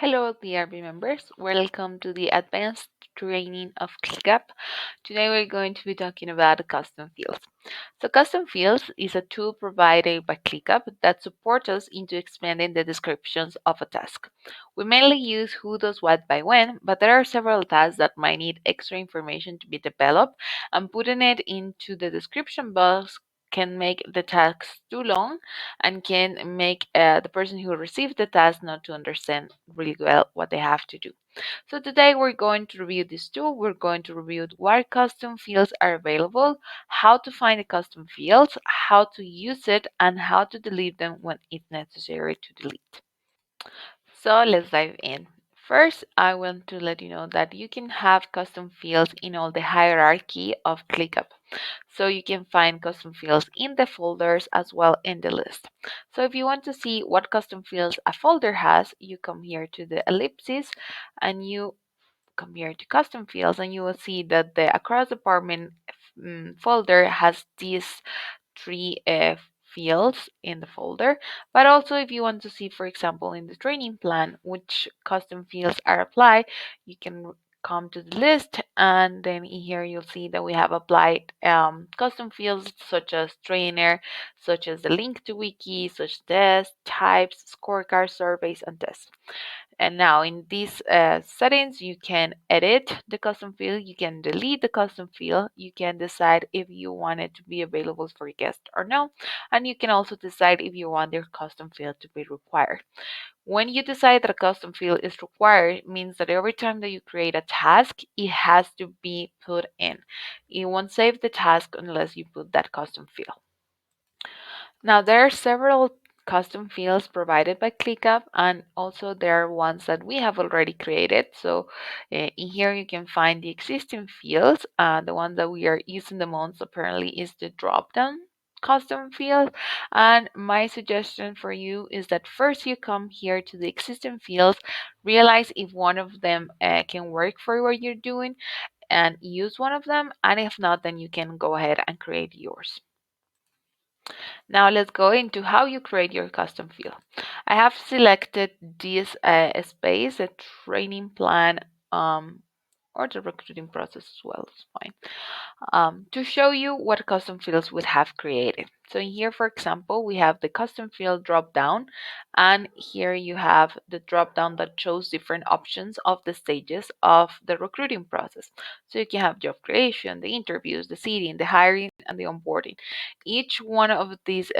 Hello, dear members. Welcome to the advanced training of ClickUp. Today we're going to be talking about custom fields. So custom fields is a tool provided by ClickUp that supports us into expanding the descriptions of a task. We mainly use who does what by when, but there are several tasks that might need extra information to be developed, and putting it into the description box can make the task too long and can make the person who receives the task not to understand really well what they have to do. So today we're going to review this tool. We're going to review why custom fields are available, how to find the custom fields, how to use it, and how to delete them when it's necessary to delete. So let's dive in. First, I want to let you know that you can have custom fields in all the hierarchy of ClickUp. So you can find custom fields in the folders as well in the list. So if you want to see what custom fields a folder has, you come here to the ellipsis and you come here to custom fields and you will see that the across department folder has these three fields in the folder. But also if you want to see, for example, in the training plan, which custom fields are applied, you can come to the list and then in here you'll see that we have applied custom fields such as trainer, such as the link to wiki, such as types, scorecard, surveys, and tests. And now in these settings, you can edit the custom field, you can delete the custom field, you can decide if you want it to be available for guests or no, and you can also decide if you want your custom field to be required. When you decide that a custom field is required, it means that every time that you create a task, it has to be put in. It won't save the task unless you put that custom field. Now, there are several custom fields provided by ClickUp, and also there are ones that we have already created. So in here you can find the existing fields. The one that we are using the most apparently is the drop-down custom field. And my suggestion for you is that first you come here to the existing fields, realize if one of them can work for what you're doing, and use one of them. And if not, then you can go ahead and create yours. Now let's go into how you create your custom field. I have selected this space, a training plan, or the recruiting process as well, it's fine, to show you what custom fields we have created. So in here, for example, we have the custom field drop down, and here you have the drop down that shows different options of the stages of the recruiting process. So you can have job creation, the interviews, the seating, the hiring, and the onboarding. Each one of these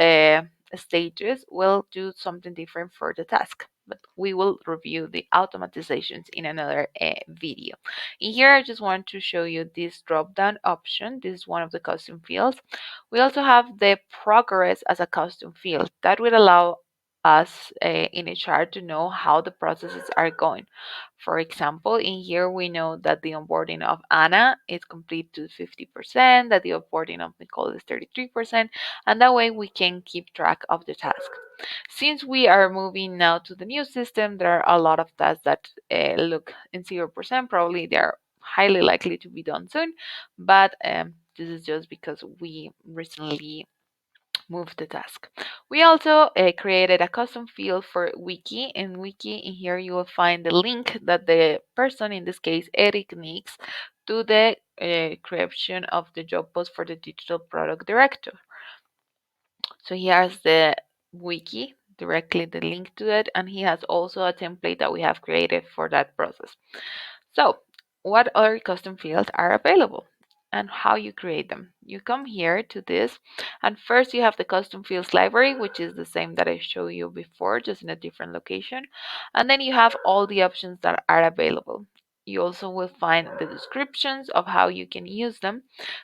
stages will do something different for the task, but we will review the automatizations in another video. In here, I just want to show you this drop-down option. This is one of the custom fields. We also have the progress as a custom field. That will allow us in a chart to know how the processes are going. For example, in here we know that the onboarding of Anna is complete to 50%, that the onboarding of Nicole is 33%, and that way we can keep track of the task. Since we are moving now to the new system, there are a lot of tasks that look in 0%. Probably they're highly likely to be done soon, but this is just because we recently moved the task. We also created a custom field for wiki. In wiki, in here you will find the link that the person, in this case Eric, needs to the creation of the job post for the digital product director. So he has the wiki, directly the link to it, and he has also a template that we have created for that process. So what other custom fields are available and how you create them? You come here to this, and first you have the custom fields library, which is the same that I showed you before, just in a different location. And then you have all the options that are available. You also will find the descriptions of how you can use them.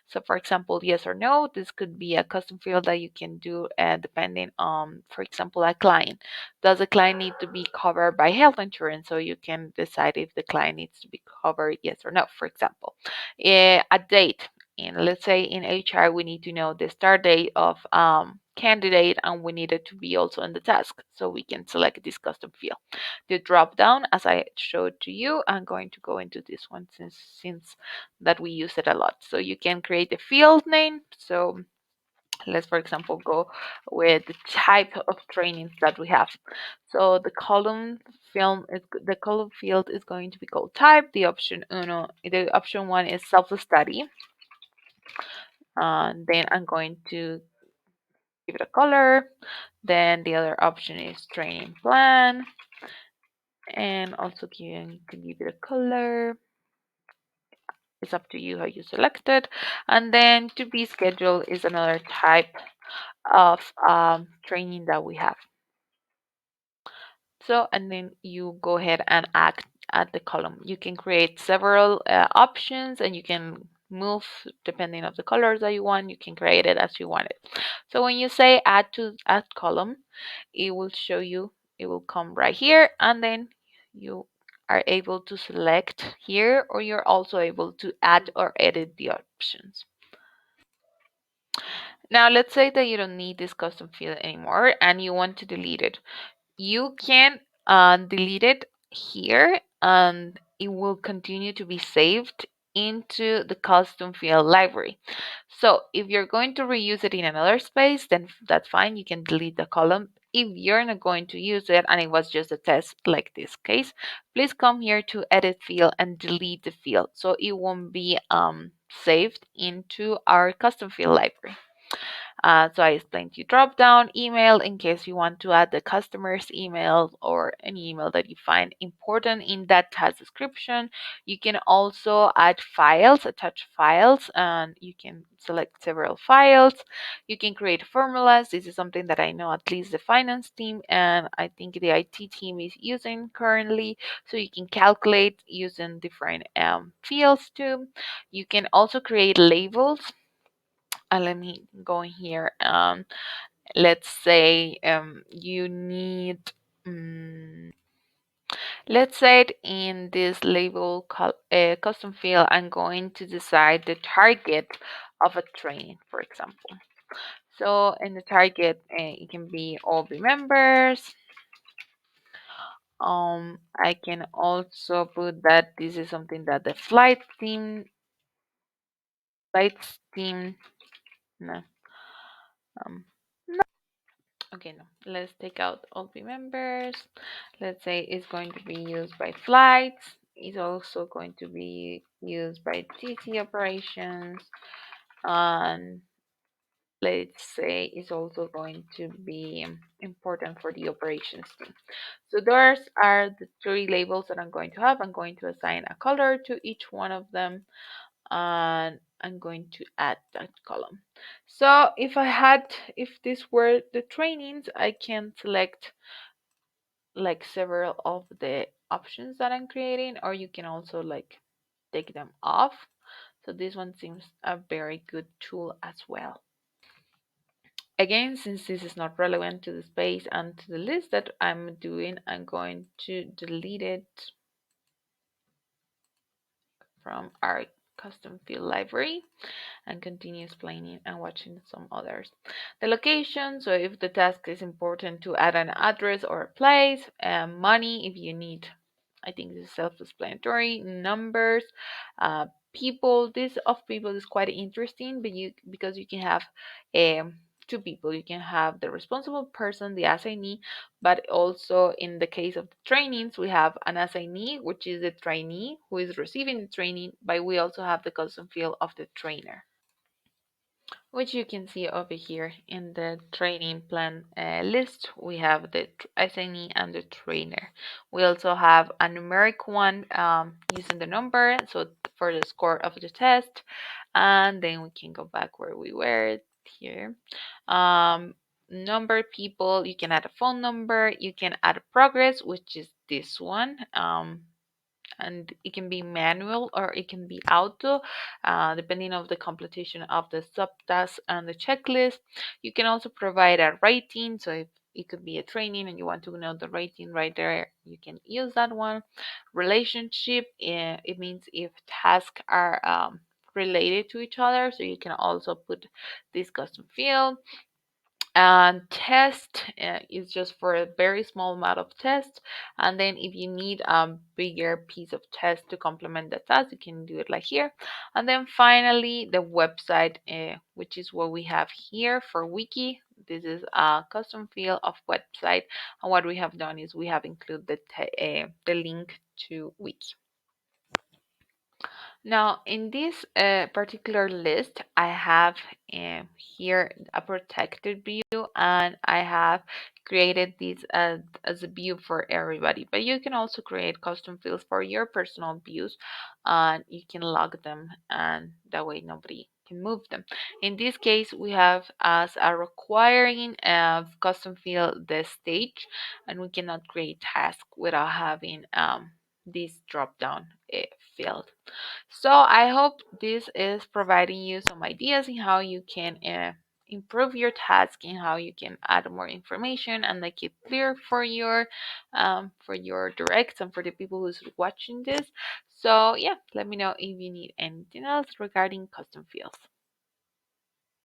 So for example, yes or no, this could be a custom field that you can do depending on, for example, a client. Does the client need to be covered by health insurance? So you can decide if the client needs to be covered, yes or no, for example. A date. And let's say in HR, we need to know the start date of candidate, and we need it to be also in the task. So we can select this custom field. The drop down, as I showed to you, I'm going to go into this one since that we use it a lot. So you can create a field name. So Let's, for example, go with the type of trainings that we have. So the column field is going to be called type. The option one is self-study. Then I'm going to give it a color. Then the other option is training plan, and also you can give it a color. It's up to you how you select it. And then to be scheduled is another type of training that we have. So, and then you go ahead and add the column. You can create several options, and you can move depending on the colors that you want. You can create it as you want it. So when you say add column, it will show you, it will come right here, and then you are able to select here, or you're also able to add or edit the options. Now let's say that you don't need this custom field anymore and you want to delete it. You can delete it here, and it will continue to be saved into the custom field library. So if you're going to reuse it in another space, then that's fine. You can delete the column. If you're not going to use it and it was just a test like this case, please come here to edit field and delete the field so it won't be saved into our custom field library. So I explained you drop down email in case you want to add the customer's email or any email that you find important in that task description. You can also add files, attach files, and you can select several files. You can create formulas. This is something that I know at least the finance team and I think the IT team is using currently. So you can calculate using different fields too. You can also create labels. Let me go in here. Let's say you need, let's say in this label custom field, I'm going to decide the target of a training, for example. So in the target, it can be all the members. I can also put that this is something that the flights team, no, um, okay, no. Let's take out all the members. Let's say it's going to be used by flights. It's also going to be used by TC operations. And let's say it's also going to be important for the operations team. So those are the three labels that I'm going to have. I'm going to assign a color to each one of them, and I'm going to add that column. So if this were the trainings, I can select like several of the options that I'm creating, or you can also like take them off. So this one seems a very good tool as well. Again, since this is not relevant to the space and to the list that I'm doing, I'm going to delete it from our custom field library and continue explaining and watching some others. The location, so if the task is important to add an address or a place, money if you need, I think this is self-explanatory, numbers, people. This of people is quite interesting, but because you can have two people. You can have the responsible person, the assignee, but also in the case of the trainings, we have an assignee, which is the trainee who is receiving the training, but we also have the custom field of the trainer, which you can see over here in the training plan list. We have the assignee and the trainer. We also have a numeric one using the number, so for the score of the test, and then we can go back where we were here. Number people, you can add a phone number, you can add a progress, which is this one. And it can be manual or it can be auto, depending on the completion of the subtask and the checklist. You can also provide a rating, so if it could be a training and you want to know the rating right there, you can use that one. Relationship, it means if tasks are related to each other, so you can also put this custom field. And test is just for a very small amount of test. And then if you need a bigger piece of test to complement the task, you can do it like here. And then finally the website, which is what we have here for wiki. This is a custom field of website, and what we have done is we have included the link to wiki. Now, in this particular list, I have here a protected view, and I have created this as a view for everybody. But you can also create custom fields for your personal views, and you can log them, and that way nobody can move them. In this case, we have as a requiring custom field the stage, and we cannot create task without having this drop down field. So I hope this is providing you some ideas in how you can improve your task and how you can add more information and make it clear for your directs and for the people who's watching this. So yeah, let me know if you need anything else regarding custom fields.